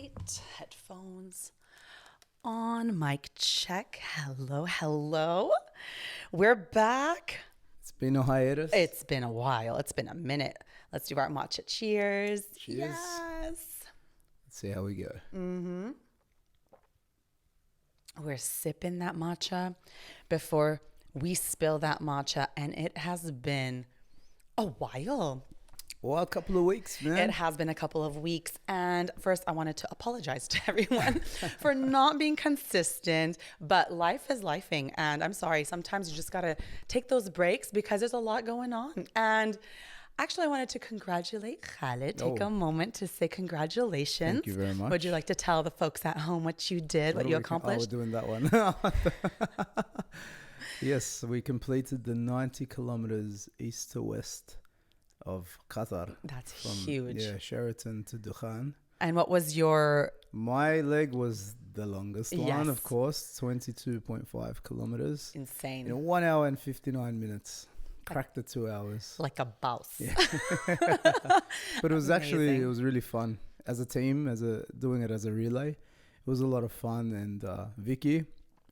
right. Headphones on. Mic check. Hello, hello. We're back. It's been a hiatus. It's been a while. It's been a minute. Let's do our matcha cheers. Cheers. Yes. Let's see how we go. We're sipping that matcha before we spill that matcha, and it has been a while. Well, a couple of weeks, man. It has been a couple of weeks. And first, I wanted to apologize to everyone for not being consistent. But life is lifing. And I'm sorry, sometimes you just got to take those breaks because there's a lot going on. And actually, I wanted to congratulate Khaled. Take a moment to say congratulations. Thank you very much. Would you like to tell the folks at home what you did, what you accomplished? Oh, we're doing that one. Yes, we completed the 90 kilometers east to west of Qatar. That's huge. Yeah, Sheraton to Dukhan. And what was your... My leg was the longest one, Yes. of course, 22.5 kilometers. Insane. In 1 hour and 59 minutes. Cracked the 2 hours. Like a boss. Yeah. But it was actually, Amazing. it was really fun. As a team, doing it as a relay. It was a lot of fun. And Vicky,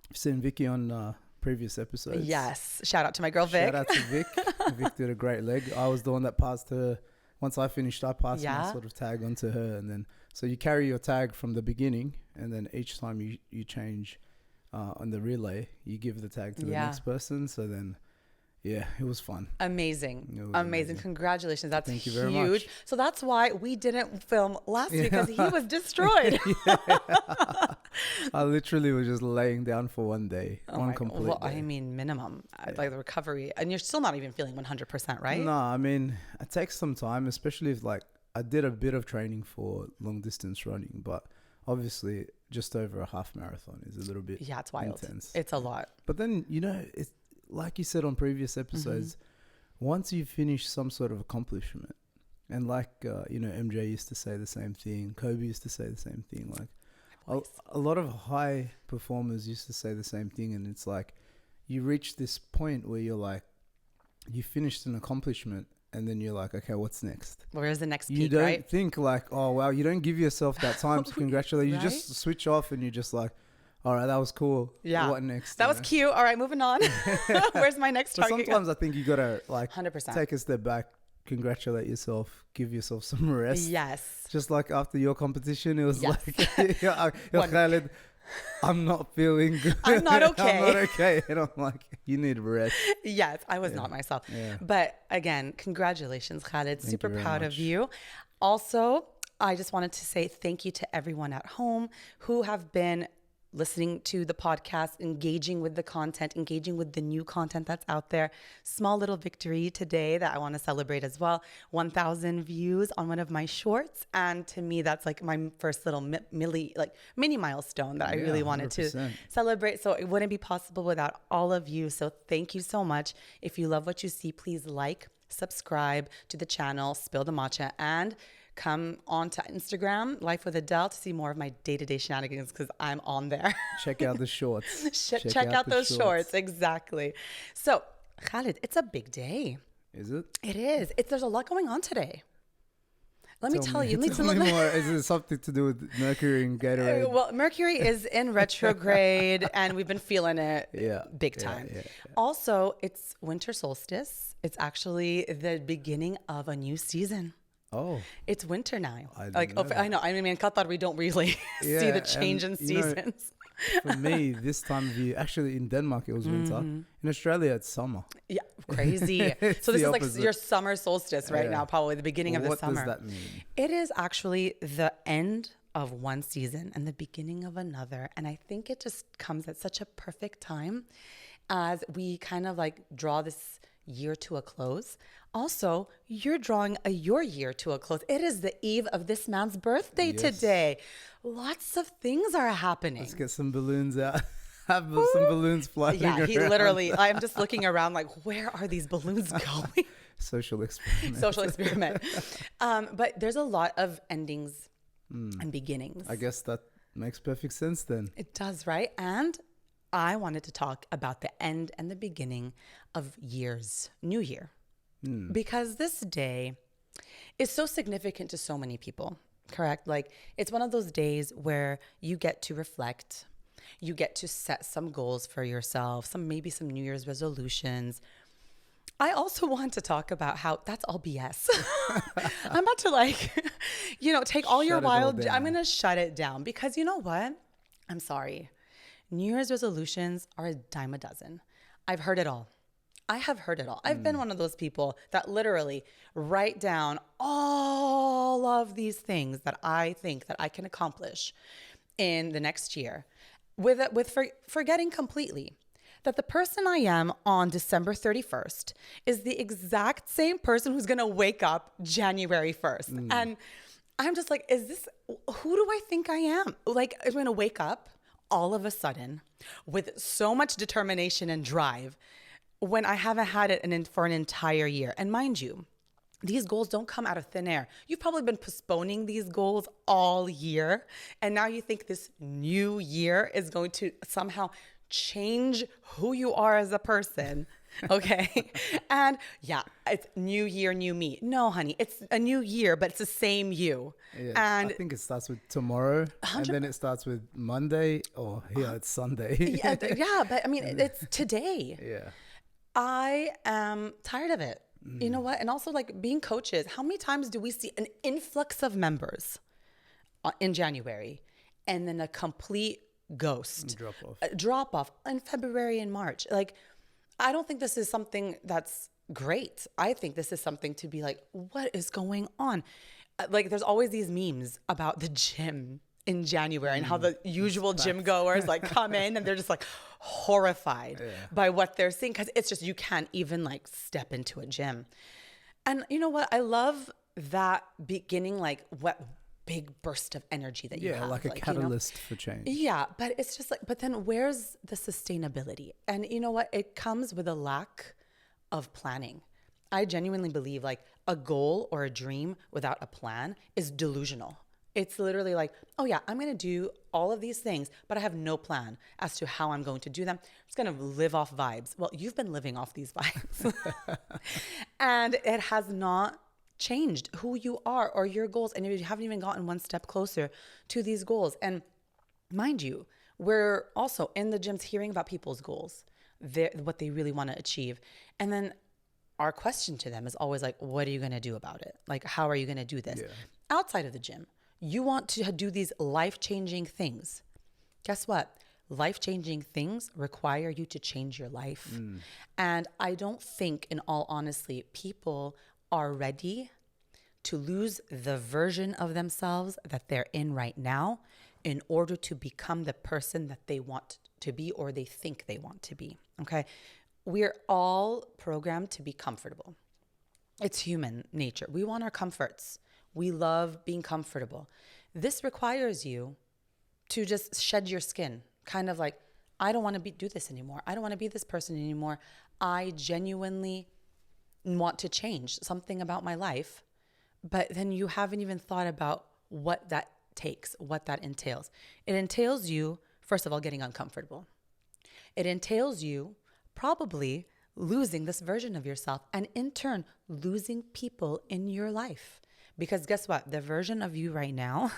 I've seen Vicky on previous episodes. Yes. Shout out to my girl, Vic. Shout out to Vic. Vic did a great leg. I was the one that passed her. Once I finished, I passed my Yeah. sort of tag onto her. And then, so you carry your tag from the beginning. And then each time you change on the relay, you give the tag to the Yeah. next person. So then, yeah, it was fun. Amazing. It was Amazing. Congratulations. That's Thank you huge. very much. So that's why we didn't film last week because he was destroyed. I literally was just laying down for one day, Oh one my- complete well, day. I mean, minimum, like the recovery. And you're still not even feeling 100%, right? No, I mean, it takes some time, especially if like I did a bit of training for long distance running, but obviously just over a half marathon is a little bit Yeah, it's wild. intense. It's a lot. But then, it's like you said on previous episodes, once you finish some sort of accomplishment, and like, MJ used to say the same thing, Kobe used to say the same thing, like a lot of high performers used to say the same thing, and it's like you reach this point where you're like, you finished an accomplishment, and then you're like, okay, what's next? Where's the next You peak, don't right? think like, oh, wow, you don't give yourself that time to congratulate. You Right? just switch off and you're just like, all right, that was cool. Yeah. What next? That you was know? cute. All right, moving on. Where's my next So target? sometimes I think you got to like 100%. take a step back, congratulate yourself, give yourself some rest. Yes. Just like after your competition, it was Yes. like, Khaled, I'm not feeling good. I'm not okay. I'm not okay. And I'm like, you need rest. Yes, I was not myself. Yeah. But again, congratulations, Khaled. Super you very proud of much. you. Also, I just wanted to say thank you to everyone at home who have been listening to the podcast, engaging with the content, engaging with the new content that's out there. Small little victory today that I want to celebrate as well. 1,000 views on one of my shorts. And to me, that's like my first little mini milestone that I Yeah, really wanted to 100%. celebrate. So it wouldn't be possible without all of you. So thank you so much. If you love what you see, please like, subscribe to the channel, Spill the Matcha, and come on to Instagram, Life with Adele, to see more of my day-to-day shenanigans because I'm on there. Check out the shorts. Check out the those shorts. Exactly. So, Khaled, it's a big day. Is it? It is. There's a lot going on today. Let me tell you. Tell me more. Is it something to do with Mercury and Gatorade? Well, Mercury is in retrograde and we've been feeling it Yeah, big yeah, time. yeah. Also, it's winter solstice. It's actually the beginning of a new season. Oh, It's winter now. I didn't know that. I know. I mean, in Qatar, we don't really see Yeah, the change in and, you know, seasons. for me, this time of year, actually in Denmark, it was winter. In Australia, it's summer. Yeah, crazy. It's So this the is like opposite. your summer solstice right Yeah. now, probably the beginning of the What summer. does that mean? It is actually the end of one season and the beginning of another. And I think it just comes at such a perfect time as we kind of like draw this year to a close. Also, you're drawing your year to a close. It is the eve of this man's birthday Yes. today. Lots of things are happening. Let's get some balloons out. Have some balloons flying Yeah, he around. literally, I'm just looking around like, where are these balloons going? Social experiment. Social experiment. But there's a lot of endings and beginnings. I guess that makes perfect sense then. It does, right? And I wanted to talk about the end and the beginning of New Year. Because this day is so significant to so many people. Correct. Like it's one of those days where you get to reflect, you get to set some goals for yourself, maybe some New Year's resolutions. I also want to talk about how that's all BS. I'm about to take all your Shut it all wild, I'm down. going to shut it down because you know what? I'm sorry. New Year's resolutions are a dime a dozen. I've heard it all. I have heard it all. I've been one of those people that literally write down all of these things that I think that I can accomplish in the next year forgetting completely that the person I am on December 31st is the exact same person who's going to wake up January 1st. And I'm just like, who do I think I am? Like, I'm going to wake up all of a sudden with so much determination and drive when I haven't had it for an entire year. And mind you, these goals don't come out of thin air. You've probably been postponing these goals all year. And now you think this new year is going to somehow change who you are as a person. Okay. And yeah, it's new year, new me. No, honey, it's a new year, but it's the same you. Yeah, And I think it starts with tomorrow, and then it starts with Monday, or it's Sunday. yeah, but I mean, it's today. Yeah. I am tired of it. You know what? And also, like being coaches, how many times do we see an influx of members in January and then a complete ghost, drop off in February and March? Like, I don't think this is something that's great. I think this is something to be like, what is going on? Like, there's always these memes about the gym in January and how the usual gym goers like come in and they're just like horrified by what they're seeing because it's just you can't even like step into a gym. And you know what? I love that beginning, like what big burst of energy that you have. Yeah, like a catalyst for change. Yeah, but it's just like, but then where's the sustainability? And you know what? It comes with a lack of planning. I genuinely believe like a goal or a dream without a plan is delusional. It's literally like, oh yeah, I'm going to do all of these things, but I have no plan as to how I'm going to do them. I'm just going to live off vibes. Well, you've been living off these vibes. And it has not changed who you are or your goals. And you haven't even gotten one step closer to these goals. And mind you, we're also in the gyms hearing about people's goals, what they really want to achieve. And then our question to them is always like, what are you going to do about it? Like, how are you going to do this? Outside of the gym, you want to do these life-changing things. Guess what? Life-changing things require you to change your life. And I don't think, in all honesty, people are ready to lose the version of themselves that they're in right now in order to become the person that they want to be or they think they want to be. Okay? We're all programmed to be comfortable. It's human nature. We want our comforts. We love being comfortable. This requires you to just shed your skin. Kind of like, I don't want to do this anymore. I don't want to be this person anymore. I genuinely want to change something about my life. But then you haven't even thought about what that takes, what that entails. It entails you, first of all, getting uncomfortable. It entails you probably losing this version of yourself and in turn losing people in your life. Because guess what? The version of you right now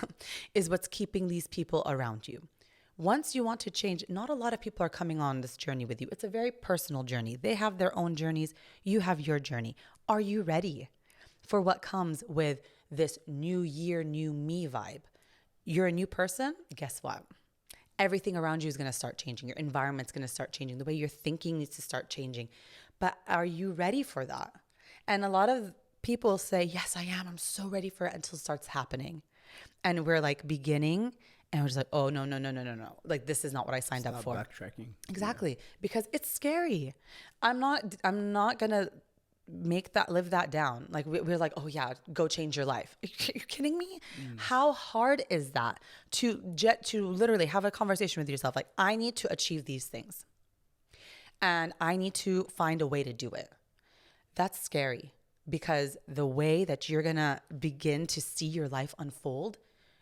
is what's keeping these people around you. Once you want to change, not a lot of people are coming on this journey with you. It's a very personal journey. They have their own journeys. You have your journey. Are you ready for what comes with this new year, new me vibe? You're a new person. Guess what? Everything around you is going to start changing. Your environment's going to start changing. The way you're thinking needs to start changing. But are you ready for that? And a lot of people say, yes, I am. I'm so ready for it until it starts happening. And we're like beginning and we're just like, oh, no. Like, this is not what I signed up for. Backtracking. Exactly. Yeah. Because it's scary. I'm not going to live that down. Like we're like, oh yeah, go change your life. Are you kidding me? How hard is that to literally have a conversation with yourself? Like, I need to achieve these things and I need to find a way to do it. That's scary because the way that you're going to begin to see your life unfold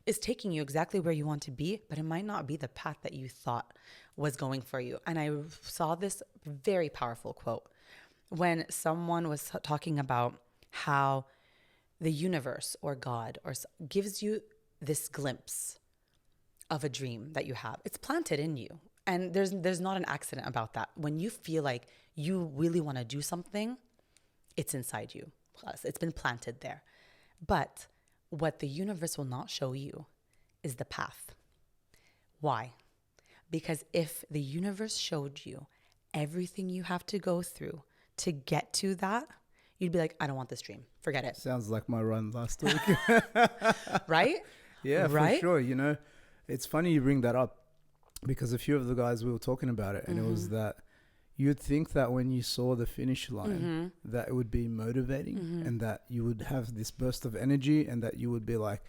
is taking you exactly where you want to be, but it might not be the path that you thought was going for you. And I saw this very powerful quote when someone was talking about how the universe or God gives you this glimpse of a dream that you have. It's planted in you. And there's not an accident about that. When you feel like you really want to do something, it's inside you. Plus, it's been planted there. But what the universe will not show you is the path. Why? Because if the universe showed you everything you have to go through to get to that, you'd be like, I don't want this dream. Forget it. Sounds like my run last week. Right? Yeah, Right? for sure. You know, it's funny you bring that up because a few of the guys, we were talking about it, and it was that you'd think that when you saw the finish line, that it would be motivating and that you would have this burst of energy and that you would be like,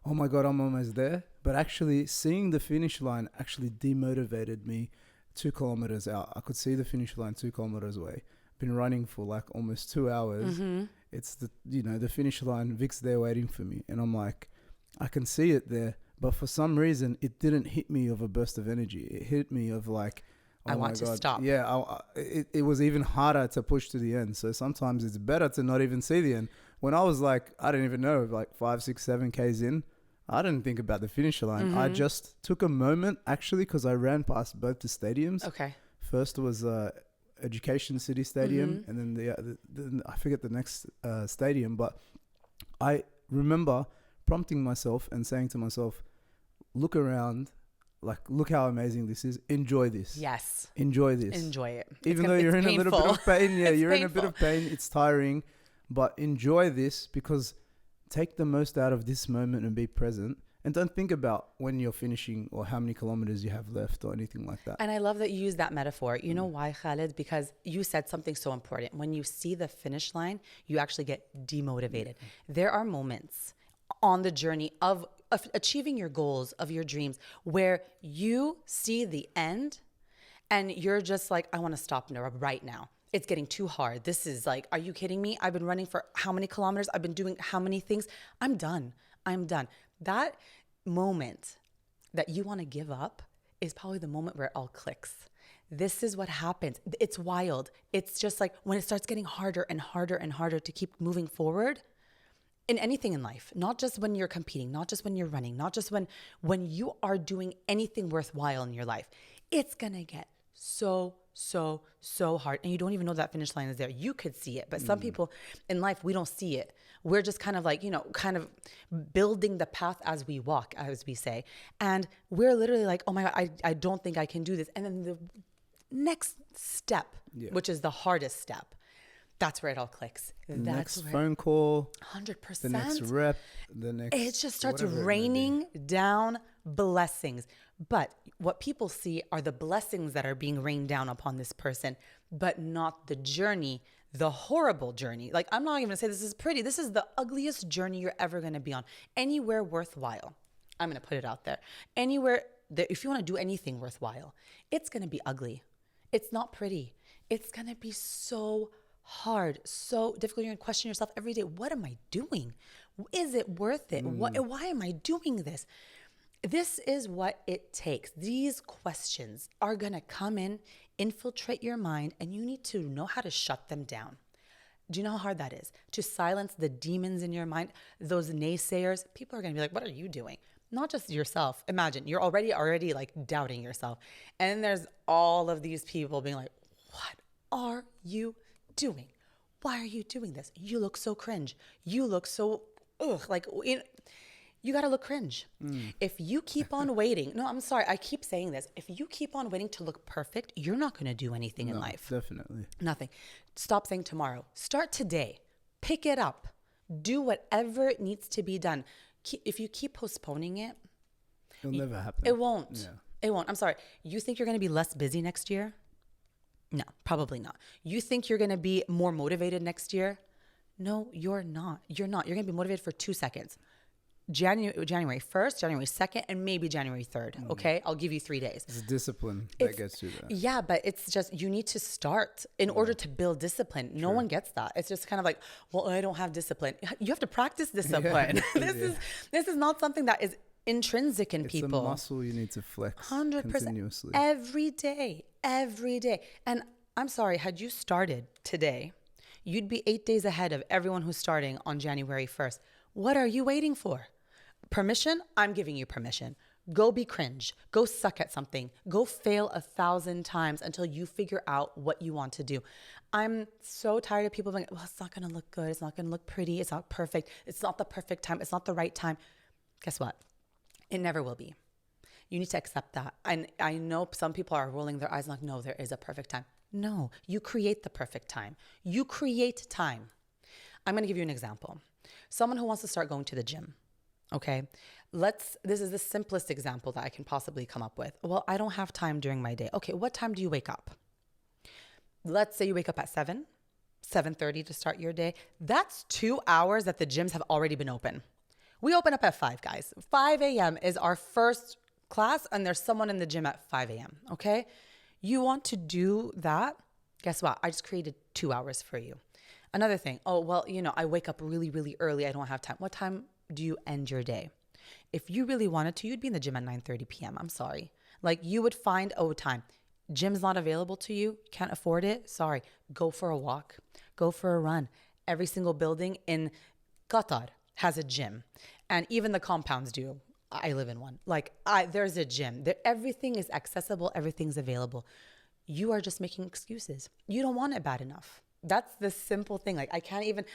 oh my God, I'm almost there. But actually seeing the finish line actually demotivated me 2 kilometers out. I could see the finish line 2 kilometers away. Been running for like almost 2 hours. It's the finish line. Vic's there waiting for me. And I'm like, I can see it there. But for some reason, it didn't hit me of a burst of energy. It hit me of like, oh I want to stop. Yeah, it was even harder to push to the end. So sometimes it's better to not even see the end. When I was like, I don't even know, like 5, 6, 7 Ks in, I didn't think about the finish line. I just took a moment, actually, because I ran past both the stadiums. Okay. First was Education City Stadium, and then I forget the next stadium. But I remember prompting myself and saying to myself, look around, like, look how amazing this is. Enjoy this. Yes. Enjoy this. Enjoy it. Even though you're in a little bit of pain. Yeah, you're in a bit painful. of pain. It's tiring. But enjoy this, because take the most out of this moment and be present. And don't think about when you're finishing or how many kilometers you have left or anything like that. And I love that you use that metaphor. You know why, Khaled? Because you said something so important. When you see the finish line, you actually get demotivated. There are moments on the journey of achieving your goals, of your dreams, where you see the end and you're just like, I want to stop right now. It's getting too hard. This is like, are you kidding me? I've been running for how many kilometers? I've been doing how many things? I'm done. That moment that you want to give up is probably the moment where it all clicks. This is what happens. It's wild. It's just like when it starts getting harder and harder and harder to keep moving forward in anything in life, not just when you're competing, not just when you're running, not just when you are doing anything worthwhile in your life. It's going to get so hard. And you don't even know that finish line is there. You could see it, but some people in life, we don't see it. We're just kind of like, kind of building the path as we walk, as we say. And we're literally like, oh my God, I don't think I can do this. And then the next step, which is the hardest step, that's where it all clicks. The next phone call, 100%. the next rep, the next... It just starts raining down blessings. But what people see are the blessings that are being rained down upon this person, but not the journey, the horrible journey. Like, I'm not even gonna say this is pretty. This is the ugliest journey you're ever gonna be on. Anywhere worthwhile, I'm gonna put it out there. Anywhere that, if you wanna do anything worthwhile, it's gonna be ugly. It's not pretty. It's gonna be so hard, so difficult. You're gonna question yourself every day. What am I doing? Is it worth it? Why am I doing this? This is what it takes. These questions are gonna come in, infiltrate your mind, and you need to know how to shut them down. Do you know how hard that is? To silence the demons in your mind, those naysayers. People are gonna be like, what are you doing? Not just yourself. Imagine you're already like doubting yourself. And then there's all of these people being like, what are you doing? Why are you doing this? You look so cringe. You look so, you gotta look cringe. If you keep on waiting, no, I'm sorry, I keep saying this. If you keep on waiting to look perfect, you're not gonna do anything in life. Definitely. Nothing. Stop saying tomorrow. Start today. Pick it up. Do whatever needs to be done. If you keep postponing it, It'll never happen. it won't. Yeah. It won't. I'm sorry. You think you're gonna be less busy next year? No, probably not. You think you're going to be more motivated next year? No, you're not. You're not. You're going to be motivated for 2 seconds. January 1st, January 2nd, and maybe January 3rd. Okay? I'll give you 3 days. It's discipline that gets you there. Yeah, but it's just, you need to start in order to build discipline. No one gets that. It's just kind of like, well, I don't have discipline. You have to practice discipline. This is not something that is intrinsic in people. It's a muscle you need to flex 100% continuously. Every day. And I'm sorry, had you started today, you'd be 8 days ahead of everyone who's starting on January 1st. What are you waiting for? Permission? I'm giving you permission. Go be cringe. Go suck at something. Go fail 1,000 times until you figure out what you want to do. I'm so tired of people being, well, it's not going to look good. It's not going to look pretty. It's not perfect. It's not the perfect time. It's not the right time. Guess what? It never will be. You need to accept that. And I know some people are rolling their eyes like, no, there is a perfect time. No, you create the perfect time. You create time. I'm going to give you an example. Someone who wants to start going to the gym. Okay, this is the simplest example that I can possibly come up with. Well, I don't have time during my day. Okay, what time do you wake up? Let's say you wake up at 7:30 to start your day. That's 2 hours that the gyms have already been open. We open up at 5, guys. 5 a.m. is our first class, and there's someone in the gym at 5 a.m., okay? You want to do that? Guess what? I just created 2 hours for you. Another thing, oh, well, I wake up really, really early. I don't have time. What time do you end your day? If you really wanted to, you'd be in the gym at 9:30 p.m. I'm sorry. Like, you would find time. Gym's not available to you. Can't afford it. Sorry. Go for a walk. Go for a run. Every single building in Qatar has a gym. And even the compounds do. I live in one. There's a gym. Everything is accessible. Everything's available. You are just making excuses. You don't want it bad enough. That's the simple thing. I'm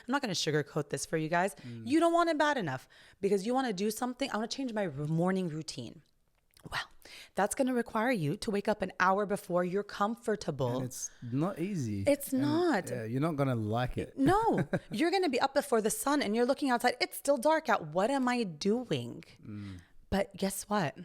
not going to sugarcoat this for you guys. You don't want it bad enough because you want to do something. I want to change my morning routine. Well, that's going to require you to wake up an hour before you're comfortable. And it's not easy. It's not. Yeah, you're not going to like it. No, you're going to be up before the sun and you're looking outside. It's still dark out. What am I doing? But guess what?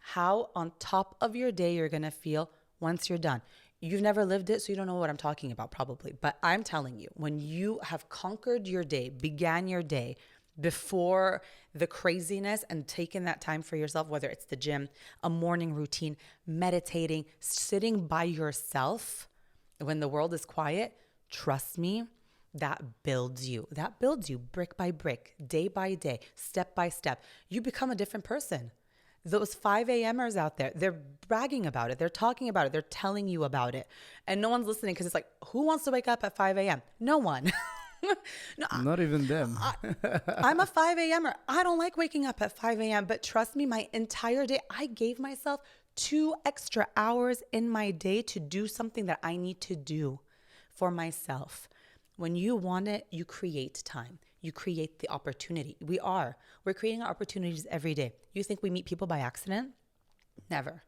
How on top of your day you're going to feel once you're done. You've never lived it, so you don't know what I'm talking about probably. But I'm telling you, when you have conquered your day, began your day before the craziness and taken that time for yourself, whether it's the gym, a morning routine, meditating, sitting by yourself when the world is quiet, trust me, that builds you. That builds you brick by brick, day by day, step by step. You become a different person. Those 5 a.m.ers out there, they're bragging about it. They're talking about it. They're telling you about it. And no one's listening because it's like, who wants to wake up at 5 a.m.? No one. No, not even them. I'm a 5 a.m.er. I don't like waking up at 5 a.m. But trust me, my entire day, I gave myself 2 extra hours in my day to do something that I need to do for myself. When you want it, you create time. You create the opportunity. We're creating opportunities every day. You think we meet people by accident? Never.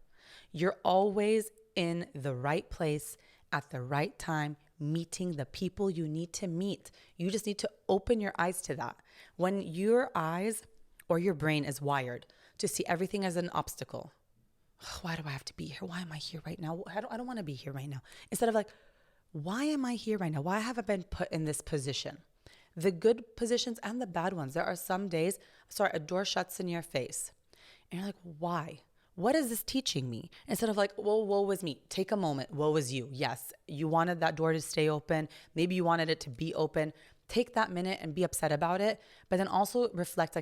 You're always in the right place at the right time, meeting the people you need to meet. You just need to open your eyes to that. When your eyes or your brain is wired to see everything as an obstacle, why do I have to be here? Why am I here right now? I don't want to be here right now. Instead of why am I here right now? Why have I been put in this position? The good positions and the bad ones. There are some days, a door shuts in your face. And you're like, why? What is this teaching me? Instead of well, woe was me. Take a moment. Woe was you. Yes, you wanted that door to stay open. Maybe you wanted it to be open. Take that minute and be upset about it. But then also reflect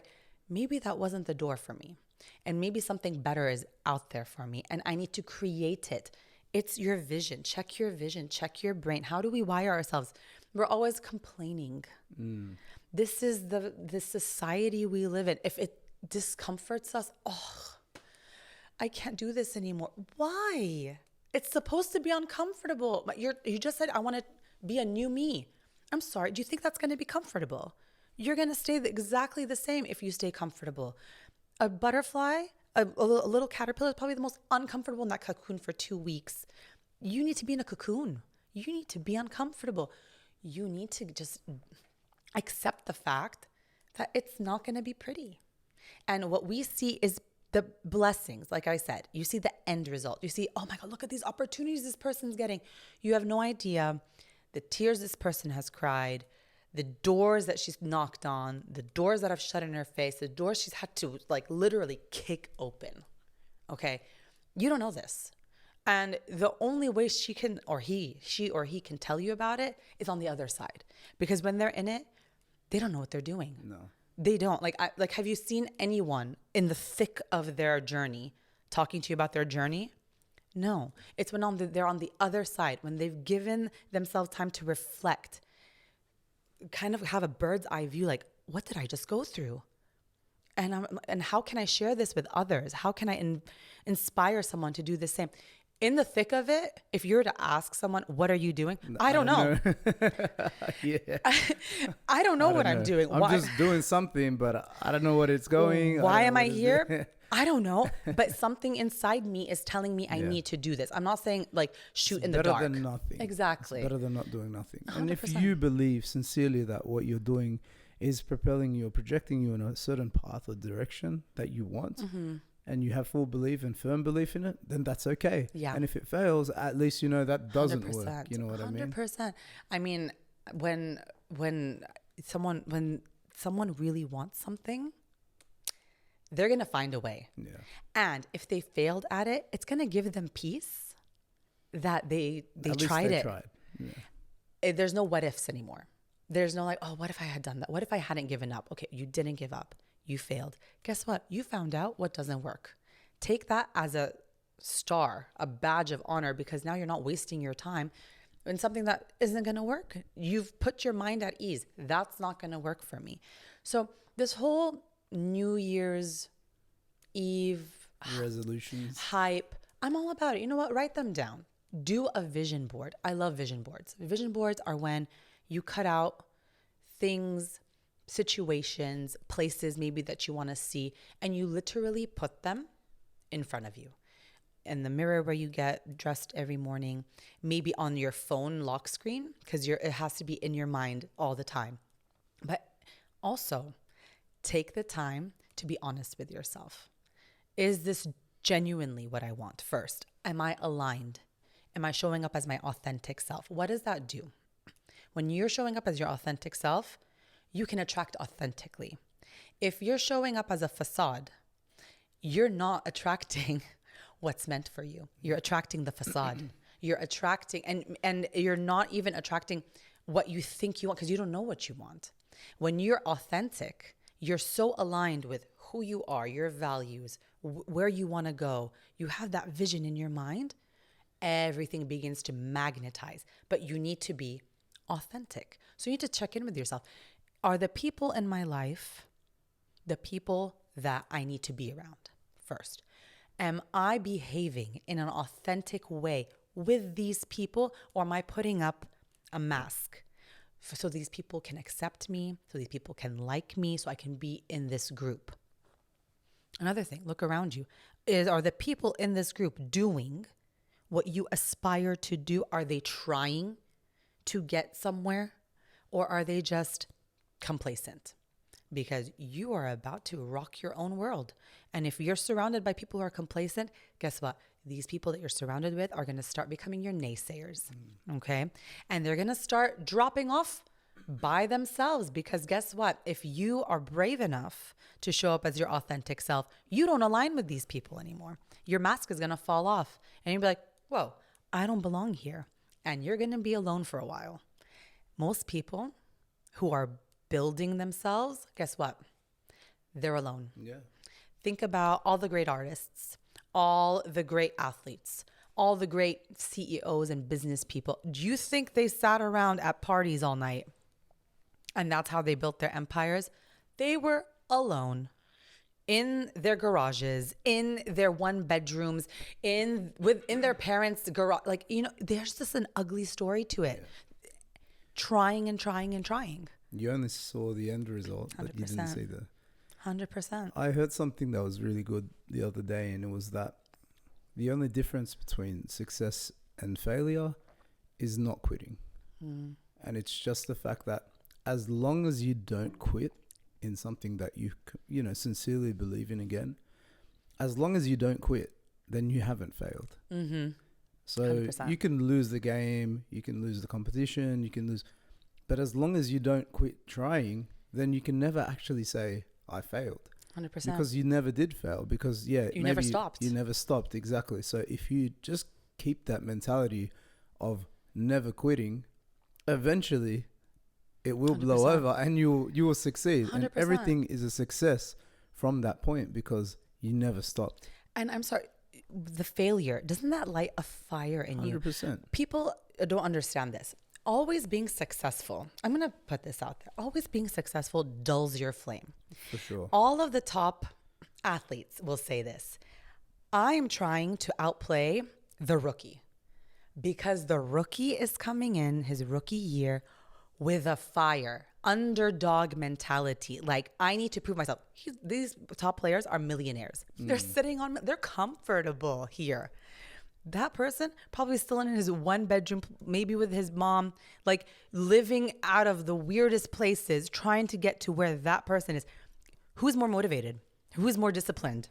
maybe that wasn't the door for me. And maybe something better is out there for me. And I need to create it. It's your vision. Check your vision. Check your brain. How do we wire ourselves? We're always complaining. This is the society we live in. If it discomforts us, I can't do this anymore. Why? It's supposed to be uncomfortable. But you just said, I want to be a new me. I'm sorry. Do you think that's going to be comfortable? You're going to stay exactly the same if you stay comfortable. A butterfly, a little caterpillar is probably the most uncomfortable in that cocoon for 2 weeks. You need to be in a cocoon. You need to be uncomfortable. You need to just accept the fact that it's not going to be pretty. And what we see is the blessings. Like I said, you see the end result. You see, oh my God, look at these opportunities this person's getting. You have no idea the tears this person has cried, the doors that she's knocked on, the doors that have shut in her face, the doors she's had to literally kick open. Okay. You don't know this. And the only way she or he can tell you about it is on the other side. Because when they're in it, they don't know what they're doing. No. They don't. Have you seen anyone in the thick of their journey talking to you about their journey? No. It's when they're on the other side, when they've given themselves time to reflect, kind of have a bird's eye view, what did I just go through? And how can I share this with others? How can I inspire someone to do the same? In the thick of it, if you were to ask someone, what are you doing? I don't know. Yeah. I don't know what I'm doing. I'm just doing something, but I don't know what it's going. Why don't am know I what it's here? doing. I don't know. But something inside me is telling me I need to do this. I'm not saying like shoot in the dark. Better than nothing. Exactly. It's better than not doing nothing. 100%. And if you believe sincerely that what you're doing is propelling you or projecting you in a certain path or direction that you want, and you have full belief and firm belief in it, then that's okay. Yeah. And if it fails, at least you know that doesn't 100%. work. You know what I mean? 100%. I mean, when someone really wants something, they're going to find a way. Yeah. And if they failed at it, it's going to give them peace that they tried it. Yeah. There's no what ifs anymore. There's no like, oh, what if I had done that? What if I hadn't given up? Okay, you didn't give up. You failed. Guess what? You found out what doesn't work. Take that as a star, a badge of honor, because now you're not wasting your time in something that isn't going to work. You've put your mind at ease. That's not going to work for me. So this whole New Year's Eve resolutions, hype, I'm all about it. You know what? Write them down. Do a vision board. I love vision boards. Vision boards are when you cut out things, situations, places maybe that you want to see, and you literally put them in front of you. In the mirror where you get dressed every morning, maybe on your phone lock screen, because it has to be in your mind all the time. But also, take the time to be honest with yourself. Is this genuinely what I want first? Am I aligned? Am I showing up as my authentic self? What does that do? When you're showing up as your authentic self, you can attract authentically. If you're showing up as a facade, you're not attracting what's meant for you. You're attracting the facade. You're attracting, and you're not even attracting what you think you want, because you don't know what you want. When you're authentic, you're so aligned with who you are, your values, where you want to go. You have that vision in your mind. Everything begins to magnetize, but you need to be authentic. So you need to check in with yourself. Are the people in my life the people that I need to be around first? Am I behaving in an authentic way with these people, or am I putting up a mask so these people can accept me, so these people can like me, so I can be in this group? Another thing, look around you. Are the people in this group doing what you aspire to do? Are they trying to get somewhere, or are they just complacent? Because you are about to rock your own world. And if you're surrounded by people who are complacent, guess what? These people that you're surrounded with are going to start becoming your naysayers. Okay? And they're going to start dropping off by themselves, because guess what? If you are brave enough to show up as your authentic self, you don't align with these people anymore. Your mask is going to fall off, and you'll be like, whoa, I don't belong here. And you're going to be alone for a while. Most people who are building themselves, guess what? They're alone. Yeah. Think about all the great artists, all the great athletes, all the great CEOs and business people. Do you think they sat around at parties all night and that's how they built their empires? They were alone in their garages, in their one bedrooms, in their parents' garage. Like, you know, there's just an ugly story to it. Yeah. Trying and trying and trying. You only saw the end result, but 100%. you didn't see the 100%. I heard something that was really good the other day, and it was that the only difference between success and failure is not quitting. And it's just the fact that as long as you don't quit in something that you sincerely believe in again, as long as you don't quit, then you haven't failed. So 100%. You can lose the game, you can lose the competition, you can lose, but as long as you don't quit trying, then you can never actually say, I failed. 100%. Because you never did fail. Because, you never stopped. You never stopped, exactly. So if you just keep that mentality of never quitting, eventually it will 100%. Blow over and you will succeed. 100%. And everything is a success from that point because you never stopped. And I'm sorry, the failure, doesn't that light a fire in 100%. you? People don't understand this. always being successful, I'm going to put this out there. Always being successful dulls your flame. For sure. All of the top athletes will say this. I am trying to outplay the rookie because the rookie is coming in his rookie year with a fire, underdog mentality. Like, I need to prove myself. These top players are millionaires. They're they're comfortable here. That person probably still in his one bedroom, maybe with his mom, like living out of the weirdest places, trying to get to where that person is. Who's more motivated? Who's more disciplined?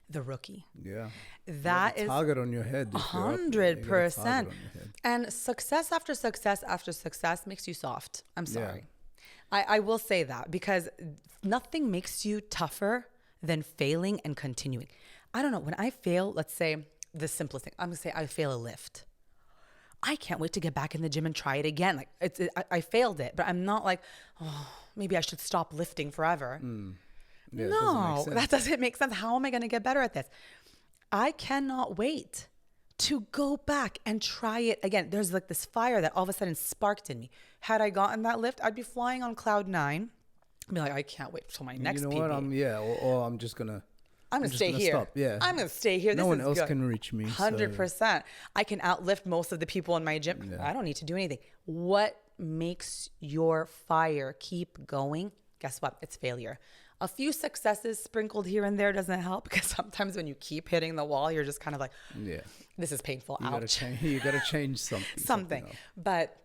The rookie. Yeah. That you have a is target on your head. if you're up there. You got a target 100%. on your head. And success after success after success makes you soft. I'm sorry. I will say that because nothing makes you tougher than failing and continuing. I don't know. When I fail, let's say the simplest thing, I'm going to say I fail a lift. I can't wait to get back in the gym and try it again. Like I failed it, but I'm not like, oh, maybe I should stop lifting forever. Yeah, No, that doesn't make sense. How am I going to get better at this? I cannot wait to go back and try it again. There's like this fire that all of a sudden sparked in me. Had I gotten that lift, I'd be flying on cloud 9. I'd be like, I can't wait till my next You know PB. what? Or I'm just gonna. I'm gonna stay here. Stop. Yeah. I'm gonna stay here. No This one is else good. can reach me. 100%. I can outlift most of the people in my gym. Yeah. I don't need to do anything. What makes your fire keep going? Guess what? It's failure. A few successes sprinkled here and there doesn't help because sometimes when you keep hitting the wall, you're just kind of like, Yeah. this is painful. You gotta Ouch. change. You gotta change something. Something. up. But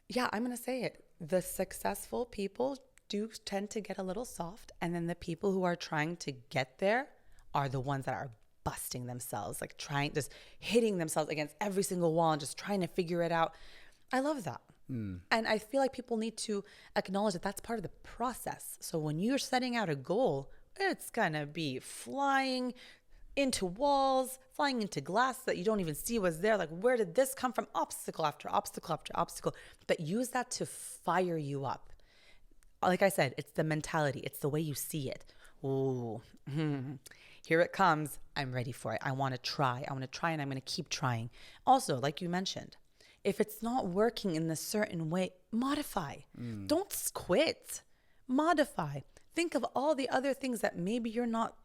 yeah, I'm going to say it. The successful people do tend to get a little soft. And then the people who are trying to get there are the ones that are busting themselves, like just hitting themselves against every single wall and just trying to figure it out. I love that. And I feel like people need to acknowledge that that's part of the process. So when you're setting out a goal, it's going to be flying into walls, flying into glass that you don't even see was there. Like, where did this come from? Obstacle after obstacle after obstacle. But use that to fire you up. Like I said, it's the mentality. It's the way you see it. Ooh, here it comes. I'm ready for it. I want to try. I want to try and I'm going to keep trying. Also, like you mentioned, if it's not working in a certain way, modify. Don't quit. Modify. Think of all the other things that maybe you're not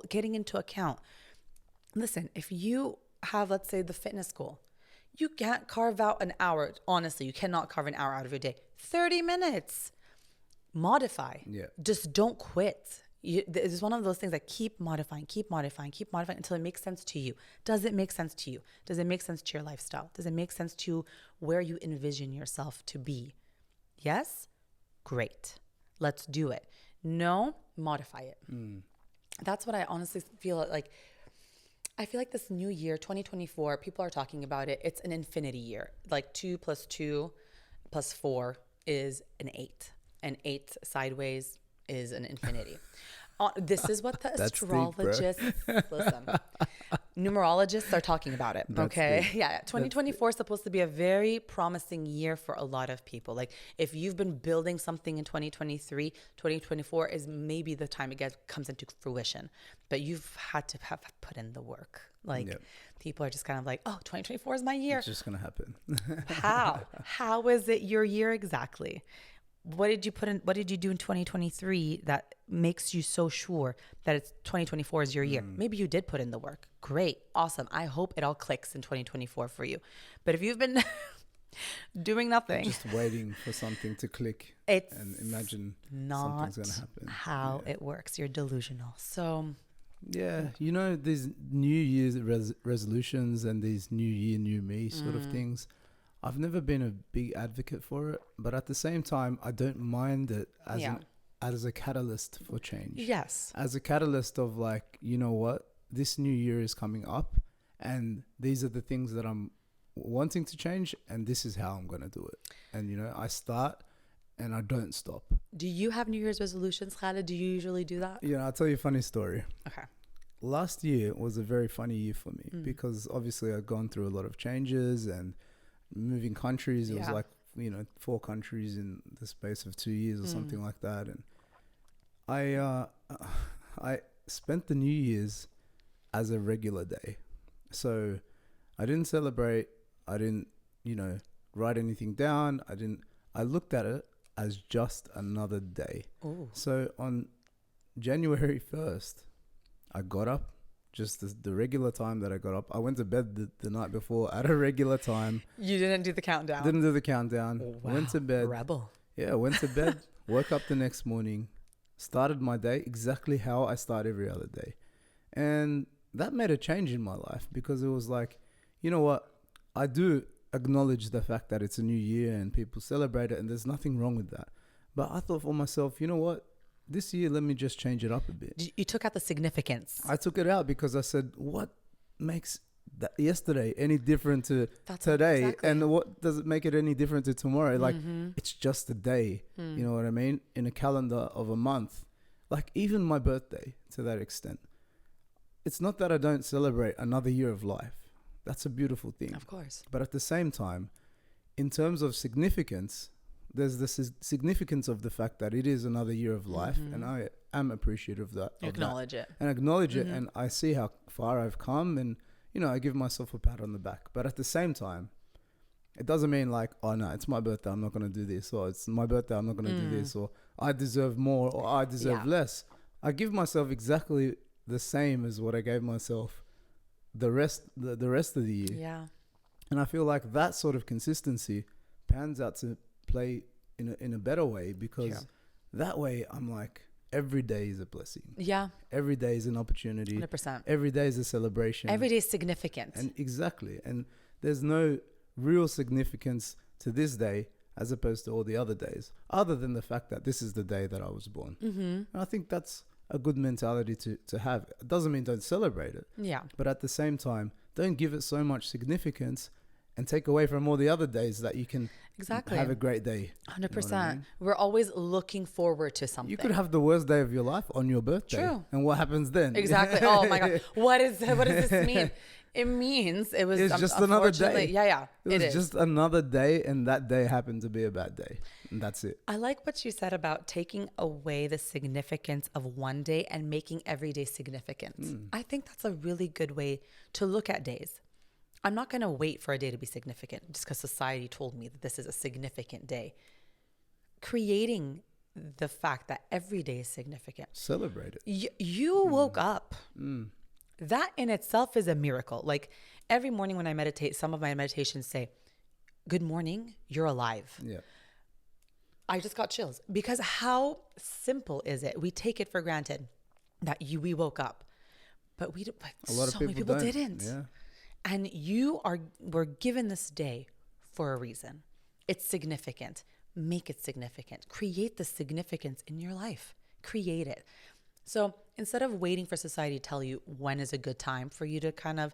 getting into account. Listen, if you have, let's say, the fitness goal, you can't carve out an hour. Honestly, you cannot carve an hour out of your day. 30 minutes. Modify. Yeah. Just don't quit. This is one of those things that keep modifying until it makes sense to you. Does it make sense to you? Does it make sense to your lifestyle? Does it make sense to where you envision yourself to be? Yes? Great. Let's do it. No? Modify it. That's what I honestly feel like. I feel like this new year, 2024, people are talking about it. It's an infinity year. Like 2 + 2 + 4 is an 8. And 8 sideways is an infinity. This is what the astrologists, listen, numerologists are talking about it. Okay. Yeah. 2024 is supposed to be a very promising year for a lot of people. Like, if you've been building something in 2023, 2024 is maybe the time it comes into fruition. But you've had to have put in the work. Like, people are just kind of like, oh, 2024 is my year. It's just going to happen. How is it your year exactly? What did you put in? What did you do in 2023 that makes you so sure that it's 2024 is your year? Maybe you did put in the work. Great. Awesome. I hope it all clicks in 2024 for you. But if you've been doing nothing, Just waiting for something to click it's and imagine not something's going to happen. how it works. You're delusional. So Yeah, you know, these New Year's resolutions and these New Year, New Me sort of things, I've never been a big advocate for it, but at the same time, I don't mind it as a catalyst for change. yes. As a catalyst of like, you know what, this new year is coming up and these are the things that I'm wanting to change and this is how I'm going to do it. And, you know, I start and I don't stop. Do you have New Year's resolutions, Khaled? Do you usually do that? You know, I'll tell you a funny story. Okay. Last year was a very funny year for me because obviously I'd gone through a lot of changes and moving countries. It was like, you know, 4 countries in the space of 2 years or something like that. And I spent the New Year's as a regular day. So I didn't celebrate. I didn't write anything down. I looked at it as just another day. Ooh. So on January 1st, I got up just the regular time that I got up. I went to bed the night before at a regular time. You didn't do the countdown. Didn't do the countdown. Wow. Went to bed. Rebel. Yeah, went to bed, woke up the next morning, started my day exactly how I start every other day. And that made a change in my life because it was like, you know what? I do acknowledge the fact that it's a new year and people celebrate it and there's nothing wrong with that. But I thought for myself, you know what? This year, let me just change it up a bit. You took out the significance. I took it out because I said, what makes that yesterday any different to today? Exactly. And what does it make it any different to tomorrow? Like, it's just a day. You know what I mean? In a calendar of a month. Like, even my birthday, to that extent. It's not that I don't celebrate another year of life. That's a beautiful thing. Of course. But at the same time, in terms of significance, there's the significance of the fact that it is another year of life, and I am appreciative of that. Acknowledge it. And acknowledge it, and I see how far I've come, and I give myself a pat on the back. But at the same time, it doesn't mean like, oh no, it's my birthday, I'm not going to do this, or it's my birthday, I'm not going to do this, or I deserve more, or I deserve less. I give myself exactly the same as what I gave myself the rest of the year. Yeah. And I feel like that sort of consistency pans out to play in a better way because that way I'm like, every day is a blessing. Yeah. Every day is an opportunity. 100%. Every day is a celebration. Every day is significant. And exactly. And there's no real significance to this day as opposed to all the other days, other than the fact that this is the day that I was born. And I think that's a good mentality to have. It doesn't mean don't celebrate it. Yeah. But at the same time, don't give it so much significance and take away from all the other days that you can have a great day. 100%. You know what I mean? We're always looking forward to something. You could have the worst day of your life on your birthday. True. And what happens then? Exactly. Oh my God. What does this mean? It means it's just another day. Yeah. It was just another day, and that day happened to be a bad day. And that's it. I like what you said about taking away the significance of one day and making every day significant. I think that's a really good way to look at days. I'm not going to wait for a day to be significant just because society told me that this is a significant day. Creating the fact that every day is significant. Celebrate it. You woke up. That in itself is a miracle. Like every morning when I meditate, some of my meditations say, good morning, you're alive. Yeah. I just got chills because how simple is it? We take it for granted that we woke up, but A lot so of many people don't. didn't. Yeah. And we're given this day for a reason. It's significant. Make it significant. Create the significance in your life. Create it. So instead of waiting for society to tell you when is a good time for you to kind of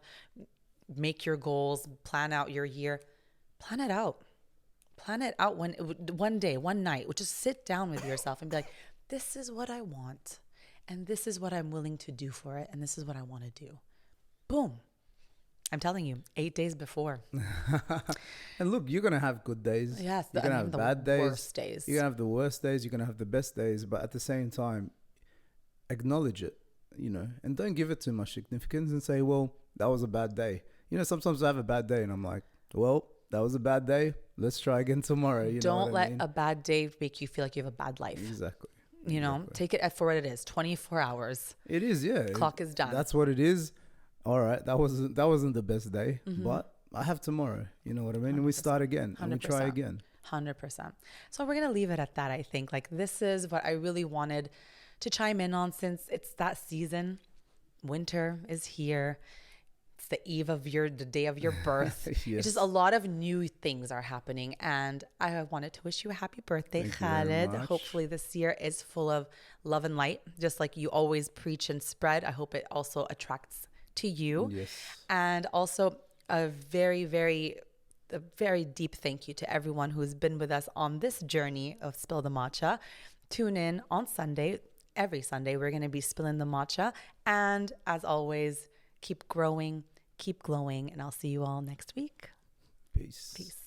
make your goals, plan out your year, plan it out. Plan it out one day, one night. Just sit down with yourself and be like, this is what I want. And this is what I'm willing to do for it. And this is what I want to do. Boom. I'm telling you, 8 days before. And look, you're going to have good days. Yes. You're going to have bad days. Worst days. You're going to have the worst days. You're going to have the best days. But at the same time, acknowledge it, and don't give it too much significance and say, well, that was a bad day. Sometimes I have a bad day and I'm like, well, that was a bad day. Let's try again tomorrow. Don't let a bad day make you feel like you have a bad life. Exactly. Take it for what it is. 24 hours. It is, yeah. Clock is done. That's what it is. All right, that wasn't the best day, but I have tomorrow. You know what I mean? And we start again, and we try again. 100%. So we're gonna leave it at that. I think this is what I really wanted to chime in on since it's that season. Winter is here. It's the eve of the day of your birth. Yes. It's just a lot of new things are happening, and I wanted to wish you a happy birthday, Khaled. Hopefully this year is full of love and light, just like you always preach and spread. I hope it also attracts to you. Yes. And also a very, very deep thank you to everyone who's been with us on this journey of Spill the Matcha. Tune in on Sunday. Every Sunday, we're going to be spilling the matcha. And as always, keep growing, keep glowing, and I'll see you all next week. Peace. Peace.